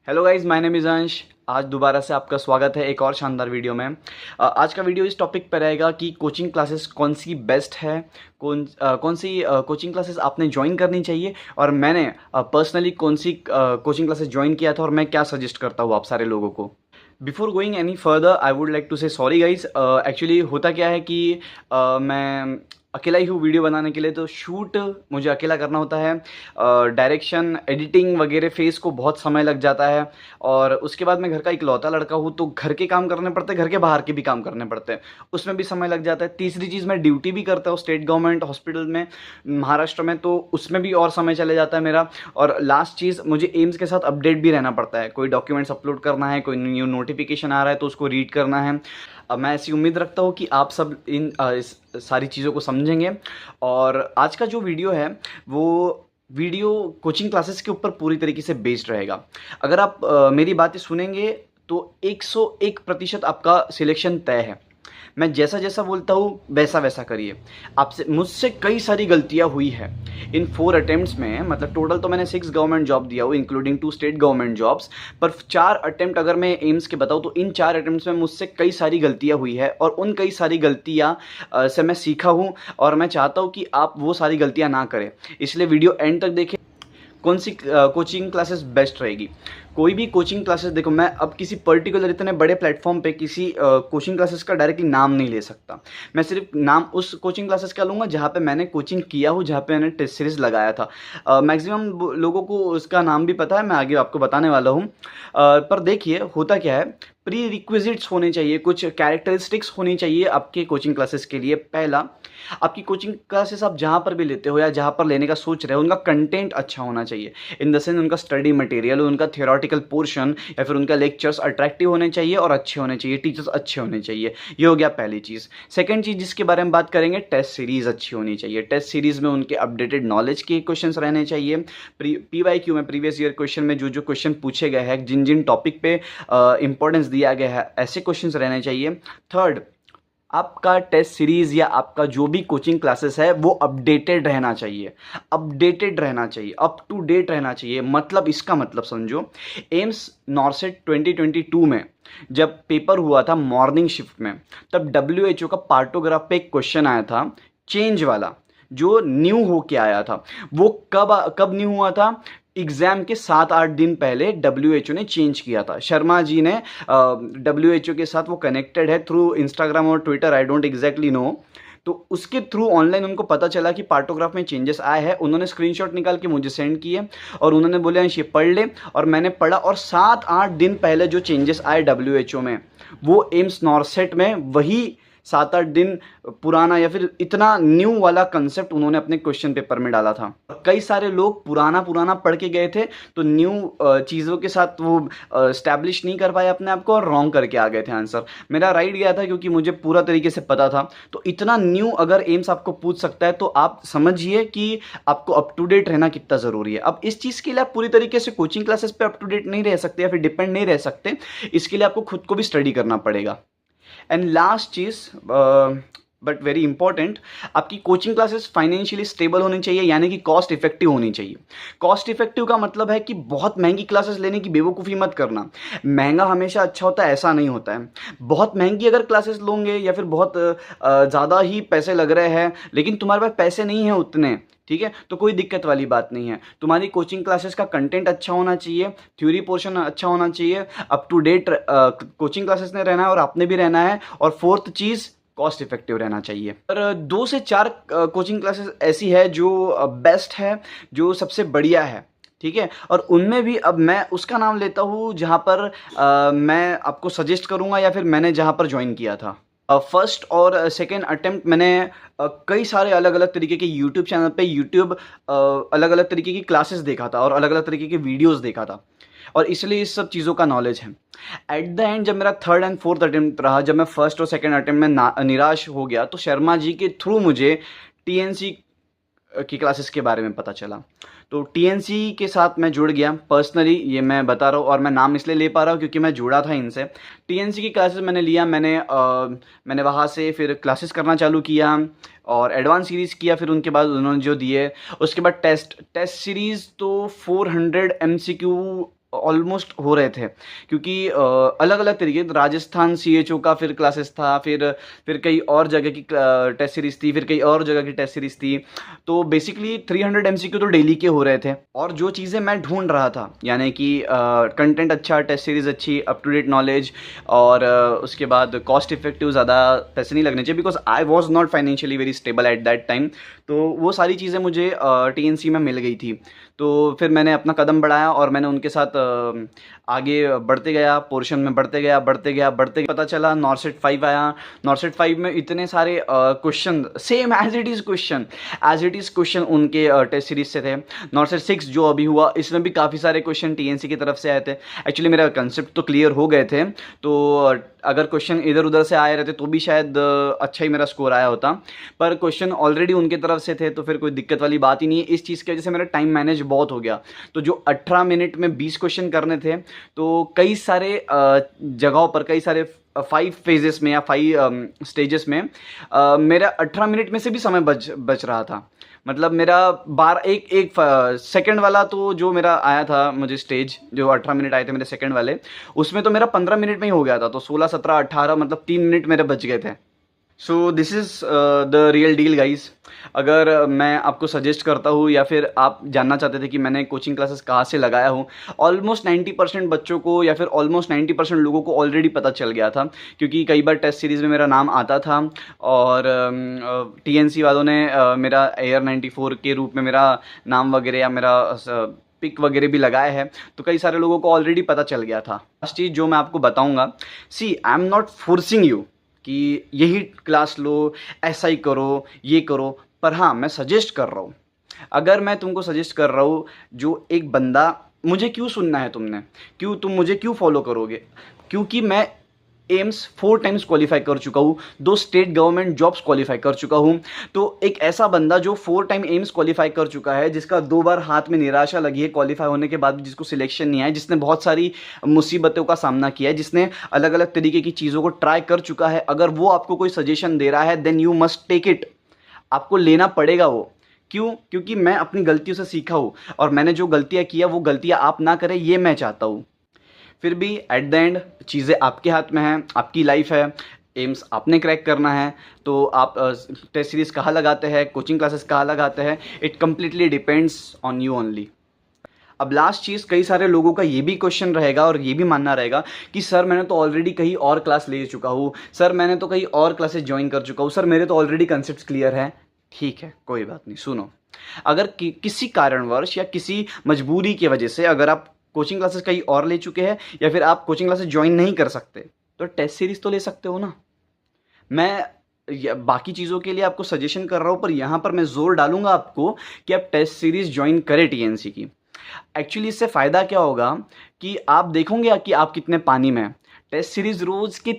Hello guys, my name is अंश। आज दोबारा से आपका स्वागत है एक और शानदार वीडियो में। आज का वीडियो इस टॉपिक पर रहेगा कि कोचिंग क्लासेस कौन सी बेस्ट है, कौन सी कोचिंग क्लासेस आपने ज्वाइन करनी चाहिए और मैंने पर्सनली कौन सी कोचिंग क्लासेस ज्वाइन किया था और मैं क्या सजेस्ट करता हूँ आप सारे लोगों को। Before going any further I would like to say sorry guys. Actually होता क्या है कि मैं अकेला ही हूँ वीडियो बनाने के लिए, तो शूट मुझे अकेला करना होता है। डायरेक्शन, एडिटिंग वगैरह फेस को बहुत समय लग जाता है और उसके बाद मैं घर का इकलौता लड़का हूँ, तो घर के काम करने पड़ते हैं, घर के बाहर के भी काम करने पड़ते हैं, उसमें भी समय लग जाता है। तीसरी चीज़, मैं ड्यूटी भी करता हूँ स्टेट गवर्नमेंट हॉस्पिटल में महाराष्ट्र में, तो उसमें भी और समय चले जाता है मेरा। और लास्ट चीज़, मुझे एम्स के साथ अपडेट भी रहना पड़ता है, कोई डॉक्यूमेंट्स अपलोड करना है, कोई न्यू नोटिफिकेशन आ रहा है तो उसको रीड करना है। अब मैं ऐसी उम्मीद रखता हूँ कि आप सब इस सारी चीज़ों को समझेंगे। और आज का जो वीडियो है वो वीडियो कोचिंग क्लासेस के ऊपर पूरी तरीके से बेस्ड रहेगा। अगर आप मेरी बातें सुनेंगे तो 101% आपका सिलेक्शन तय है। मैं जैसा जैसा बोलता हूँ वैसा वैसा करिए। आपसे मुझसे कई सारी गलतियाँ हुई है इन 4 अटेम्प्ट्स में, मतलब टोटल तो मैंने 6 गवर्नमेंट जॉब दिया हूँ इंक्लूडिंग 2 स्टेट गवर्नमेंट जॉब्स, पर 4 अटेम्प्ट अगर मैं एम्स के बताऊँ तो इन 4 अटेम्प्ट्स में मुझसे कई सारी गलतियाँ हुई है और उन कई सारी गलतियाँ से मैं सीखा हूँ और मैं चाहता हूँ कि आप वो सारी गलतियाँ ना करें। इसलिए वीडियो एंड तक देखें। कौन सी कोचिंग क्लासेस बेस्ट रहेगी? कोई भी कोचिंग क्लासेस, देखो मैं अब किसी पर्टिकुलर इतने बड़े प्लेटफॉर्म पे किसी कोचिंग क्लासेस का डायरेक्टली नाम नहीं ले सकता। मैं सिर्फ नाम उस कोचिंग क्लासेस का लूँगा जहाँ पे मैंने कोचिंग किया हो, जहाँ पे मैंने टेस्ट सीरीज लगाया था। मैक्सिमम लोगों को उसका नाम भी पता है, मैं आगे आपको बताने वाला हूँ। पर देखिए होता क्या है, प्री रिक्विजिट्स होने चाहिए, कुछ कैरेक्टरिस्टिक्स होनी चाहिए आपके कोचिंग क्लासेस के लिए। पहला, आपकी कोचिंग क्लासेस आप जहाँ पर भी लेते हो या जहाँ पर लेने का सोच रहे हो उनका कंटेंट अच्छा होना चाहिए। इन द सेंस उनका स्टडी मटेरियल, उनका थियोरेटिकल पोर्शन या फिर उनका लेक्चर्स अट्रैक्टिव होने चाहिए और अच्छे होने चाहिए, टीचर्स अच्छे होने चाहिए। ये हो गया पहली चीज़। सेकंड चीज़ जिसके बारे में बात करेंगे, टेस्ट सीरीज़ अच्छी होनी चाहिए। टेस्ट सीरीज़ में उनके अपडेटेड नॉलेज के क्वेश्चन रहने चाहिए। PYQ में, प्रीवियस ईयर क्वेश्चन में जो जो क्वेश्चन पूछे गए हैं, जिन जिन टॉपिक पे इंपॉर्टेंस दिया गया है, ऐसे क्वेश्चन रहने चाहिए। थर्ड, आपका टेस्ट सीरीज़ या आपका जो भी कोचिंग क्लासेस है वो अपडेटेड रहना चाहिए। अपडेटेड रहना चाहिए, अप टू डेट रहना चाहिए। मतलब इसका मतलब समझो, एम्स नॉर्सेट 2022 में जब पेपर हुआ था मॉर्निंग शिफ्ट में, तब WHO का पार्टोग्राफ पे एक क्वेश्चन आया था, चेंज वाला, जो न्यू हो के आया था। वो कब न्यू हुआ था? एग्जाम के 7-8 दिन पहले WHO ने चेंज किया था। शर्मा जी ने WHO के साथ वो कनेक्टेड है थ्रू इंस्टाग्राम और Twitter, I don't exactly know, तो उसके थ्रू ऑनलाइन उनको पता चला कि पार्टोग्राफ में चेंजेस आए हैं। उन्होंने स्क्रीनशॉट निकाल के मुझे सेंड किए और उन्होंने बोले अंश ये पढ़ ले, और मैंने पढ़ा। और 7-8 दिन पहले जो चेंजेस आए WHO में, वो एम्स नॉर्सेट में वही 7-8 दिन पुराना या फिर इतना न्यू वाला कंसेप्ट उन्होंने अपने क्वेश्चन पेपर में डाला था। कई सारे लोग पुराना पुराना पढ़ के गए थे, तो न्यू चीज़ों के साथ वो स्टैब्लिश नहीं कर पाए अपने आप को और रॉन्ग करके आ गए थे आंसर। मेरा राइट गया था क्योंकि मुझे पूरा तरीके से पता था। तो इतना न्यू अगर एम्स आपको पूछ सकता है तो आप समझिए कि आपको अप टू डेट रहना कितना ज़रूरी है। अब इस चीज़ के लिए आप पूरी तरीके से कोचिंग क्लासेस पे अप टू डेट नहीं रह सकते या फिर डिपेंड नहीं रह सकते। इसके लिए आपको खुद को भी स्टडी करना पड़ेगा। And last cheese, but very important, आपकी कोचिंग क्लासेस फाइनेंशियली स्टेबल होनी चाहिए, यानी कि कॉस्ट इफेक्टिव होनी चाहिए। कॉस्ट इफेक्टिव का मतलब है कि बहुत महंगी क्लासेस लेने की बेवकूफ़ी मत करना। महंगा हमेशा अच्छा होता है ऐसा नहीं होता है। बहुत महंगी अगर क्लासेस लोगे या फिर बहुत ज़्यादा ही पैसे लग रहे हैं लेकिन तुम्हारे पास पैसे नहीं हैं उतने, ठीक है, तो कोई दिक्कत वाली बात नहीं है। तुम्हारी कोचिंग क्लासेस का कंटेंट अच्छा होना चाहिए, थ्योरी पोर्शन अच्छा होना चाहिए, up to date coaching classes ने रहना है और आपने भी रहना है। और फोर्थ चीज़, कॉस्ट इफेक्टिव रहना चाहिए। पर 2 से 4 कोचिंग क्लासेस ऐसी है जो बेस्ट है, जो सबसे बढ़िया है, ठीक है। और उनमें भी अब मैं उसका नाम लेता हूँ जहाँ पर मैं आपको सजेस्ट करूँगा या फिर मैंने जहाँ पर ज्वाइन किया था। फर्स्ट और सेकेंड अटेम्प्ट मैंने कई सारे अलग अलग तरीके के यूट्यूब चैनल पे अलग अलग तरीके की क्लासेस देखा था और अलग अलग तरीके के वीडियोस देखा था, और इसलिए इस सब चीज़ों का नॉलेज है। एट द एंड जब मेरा थर्ड एंड फोर्थ अटेम्प्ट रहा, जब मैं फर्स्ट और सेकेंड अटेम्प्ट में निराश हो गया, तो शर्मा जी के थ्रू मुझे TNC की क्लासेस के बारे में पता चला। तो TNC के साथ मैं जुड़ गया पर्सनली, ये मैं बता रहा हूँ और मैं नाम इसलिए ले पा रहा हूँ क्योंकि मैं जुड़ा था इनसे। TNC की क्लासेस मैंने लिया, मैंने वहाँ से फिर क्लासेस करना चालू किया और एडवांस सीरीज़ किया। फिर उनके बाद उन्होंने जो दिए, उसके बाद टेस्ट सीरीज़ तो 400 MCQ ऑलमोस्ट हो रहे थे, क्योंकि अलग अलग तरीके, राजस्थान सीएचओ का फिर क्लासेस था, फिर कई और जगह की टेस्ट सीरीज थी, फिर कई और जगह की टेस्ट सीरीज थी। तो बेसिकली 300 एमसीक्यू तो डेली के हो रहे थे। और जो चीज़ें मैं ढूंढ रहा था, यानी कि कंटेंट अच्छा, टेस्ट सीरीज अच्छी, अप टू डेट नॉलेज, और उसके बाद कॉस्ट इफेक्टिव, ज़्यादा पैसे नहीं लगने चाहिए, because I was not financially very stable at that time. तो वो सारी चीज़ें मुझे टीएनसी में मिल गई थी। तो फिर मैंने अपना कदम बढ़ाया और मैंने उनके साथ आगे बढ़ते गया, पोर्शन में बढ़ते गया, पता चला नॉरसेट 5 आया। नॉरसेट 5 में इतने सारे question same as it is question उनके टेस्ट सीरीज से थे। नॉरसेट 6 जो अभी हुआ, इसमें भी काफ़ी सारे क्वेश्चन टीएनसी की तरफ से आए थे। एक्चुअली मेरा कंसेप्ट तो क्लियर हो गए थे, तो अगर क्वेश्चन इधर उधर से आए रहते तो भी शायद अच्छा ही मेरा स्कोर आया होता, पर क्वेश्चन ऑलरेडी उनके तरफ से थे, तो फिर कोई दिक्कत वाली बात ही नहीं है। इस चीज़ की वजह से मेरा टाइम मैनेज बहुत हो गया। तो जो 18 मिनट में 20 क्वेश्चन करने थे, तो कई सारे जगहों पर, कई सारे 5 फेजेस में या 5 स्टेजेस में मेरा 18 मिनट में से भी समय बच रहा था। मतलब मेरा एक सेकंड वाला, तो जो मेरा आया था मुझे स्टेज, जो 18 मिनट आए थे मेरे सेकंड वाले, उसमें तो मेरा 15 मिनट में ही हो गया था। तो 16, 17, 18, मतलब 3 मिनट मेरे बच गए थे। So this is the real deal guys. अगर मैं आपको सजेस्ट करता हूँ, या फिर आप जानना चाहते थे कि मैंने कोचिंग क्लासेस कहाँ से लगाया हूँ, ऑलमोस्ट 90% बच्चों को, या फिर ऑलमोस्ट 90% लोगों को ऑलरेडी पता चल गया था, क्योंकि कई बार टेस्ट सीरीज़ में मेरा नाम आता था, और टीएनसी वालों ने मेरा एयर 94 के रूप में मेरा नाम वगैरह, या मेरा पिक वगैरह भी लगाया है। तो कई सारे लोगों को ऑलरेडी पता चल गया था। लास्ट चीज़ जो मैं आपको बताऊँगा, see I am not forcing you कि यही क्लास लो, ऐसा ही करो, ये करो, पर हाँ, मैं सजेस्ट कर रहा हूँ। अगर मैं तुमको सजेस्ट कर रहा हूँ, जो एक बंदा, मुझे क्यों सुनना है तुमने, तुम मुझे क्यों फॉलो करोगे? क्योंकि मैं एम्स 4 टाइम्स क्वालिफाई कर चुका हूँ, 2 स्टेट गवर्नमेंट जॉब्स क्वालिफाई कर चुका हूँ। तो एक ऐसा बंदा जो 4 टाइम एम्स क्वालिफाई कर चुका है, जिसका 2 बार हाथ में निराशा लगी है क्वालिफाई होने के बाद भी, जिसको सिलेक्शन नहीं आया, जिसने बहुत सारी मुसीबतों का सामना किया है, जिसने अलग अलग तरीके की चीज़ों को ट्राई कर चुका है, अगर वो आपको कोई सजेशन दे रहा है, then you must take it. आपको लेना पड़ेगा वो। क्यों? क्योंकि मैं अपनी गलतियों से सीखा हूँ, और मैंने जो गलतियाँ किया, वो गलतियाँ आप ना करें, ये मैं चाहता हूँ। फिर भी एट द एंड चीज़ें आपके हाथ में हैं, आपकी लाइफ है, एम्स आपने क्रैक करना है। तो आप टेस्ट सीरीज़ कहाँ लगाते हैं, कोचिंग क्लासेस कहाँ लगाते हैं, it completely depends on you only. अब लास्ट चीज़, कई सारे लोगों का ये भी क्वेश्चन रहेगा और ये भी मानना रहेगा कि सर मैंने तो ऑलरेडी कहीं और क्लास ले चुका हूँ, सर मैंने तो कहीं और क्लासेस ज्वाइन कर चुका हूँ, सर मेरे तो ऑलरेडी कंसेप्ट क्लियर है। ठीक है, कोई बात नहीं, सुनो। अगर किसी कारणवश या किसी मजबूरी की वजह से अगर आप कोचिंग क्लासेस कहीं और ले चुके हैं, या फिर आप कोचिंग क्लासेस ज्वाइन नहीं कर सकते, तो टेस्ट सीरीज तो ले सकते हो ना। मैं बाकी चीज़ों के लिए आपको सजेशन कर रहा हूँ, पर यहाँ पर मैं जोर डालूंगा आपको कि आप टेस्ट सीरीज ज्वाइन करें टीएनसी की। एक्चुअली इससे फ़ायदा क्या होगा कि आप देखोगे कि आप कितने पानी में हैं। टेस्ट सीरीज रोज के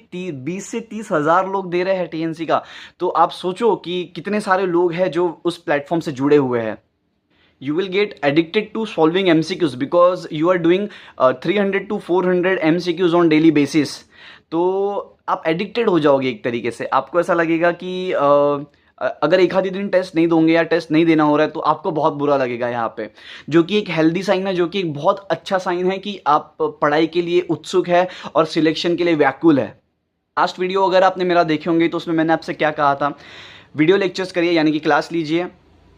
20 से 30 हज़ार लोग दे रहे हैं टीएनसी का। तो आप सोचो कि कितने सारे लोग हैं जो उस प्लेटफॉर्म से जुड़े हुए हैं। You will get addicted to solving MCQs because you are doing 300 to 400 MCQs on daily basis. तो आप एडिक्टेड हो जाओगे एक तरीके से। आपको ऐसा लगेगा कि अगर एक आधी दिन टेस्ट नहीं दोगे या टेस्ट नहीं देना हो रहा है, तो आपको बहुत बुरा लगेगा यहाँ पे, जो कि एक हेल्दी साइन है, जो कि एक बहुत अच्छा साइन है कि आप पढ़ाई के लिए उत्सुक है और सिलेक्शन के लिए व्याकुल है। लास्ट वीडियो अगर आपने मेरा देखे होंगे, तो उसमें मैंने आपसे क्या कहा था, वीडियो लेक्चर्स करिए, यानी कि क्लास लीजिए,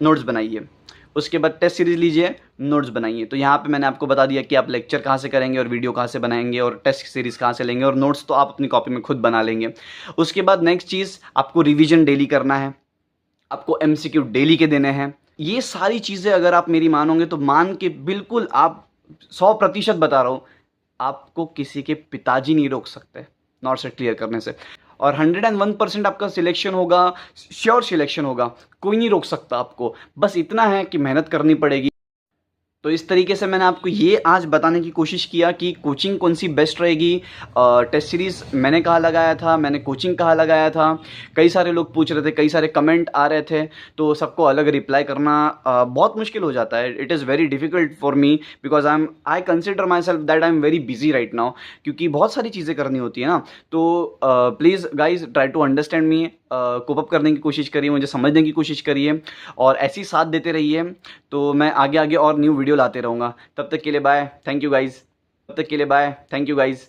नोट्स बनाइए, उसके बाद टेस्ट सीरीज लीजिए, नोट्स बनाइए। तो यहाँ पे मैंने आपको बता दिया कि आप लेक्चर कहाँ से करेंगे और वीडियो कहाँ से बनाएंगे और टेस्ट सीरीज कहाँ से लेंगे, और नोट्स तो आप अपनी कॉपी में खुद बना लेंगे। उसके बाद नेक्स्ट चीज़, आपको रिवीजन डेली करना है, आपको एमसीक्यू डेली के देने हैं। ये सारी चीज़ें अगर आप मेरी मानोगे, तो मान के बिल्कुल आप 100% बता रहा हूँ, आपको किसी के पिताजी नहीं रोक सकते नॉट क्लियर करने से। और 101% आपका सिलेक्शन होगा, श्योर सिलेक्शन होगा, कोई नहीं रोक सकता आपको। बस इतना है कि मेहनत करनी पड़ेगी। तो इस तरीके से मैंने आपको ये आज बताने की कोशिश किया कि कोचिंग कौन सी बेस्ट रहेगी। टेस्ट सीरीज़ मैंने कहाँ लगाया था, मैंने कोचिंग कहाँ लगाया था, कई सारे लोग पूछ रहे थे, कई सारे कमेंट आ रहे थे, तो सबको अलग रिप्लाई करना बहुत मुश्किल हो जाता है। It is very difficult for me because I consider myself that I am very busy right now, क्योंकि बहुत सारी चीज़ें करनी होती है ना। तो please guys try to understand me, cope up करने की कोशिश करिए, मुझे समझने की कोशिश करिए, और ऐसी साथ देते रहिए। तो मैं आगे आगे और न्यू वीडियो लाते रहूँगा। तब तक के लिए बाय, थैंक यू गाइज़। तब तक के लिए बाय, थैंक यू गाइज।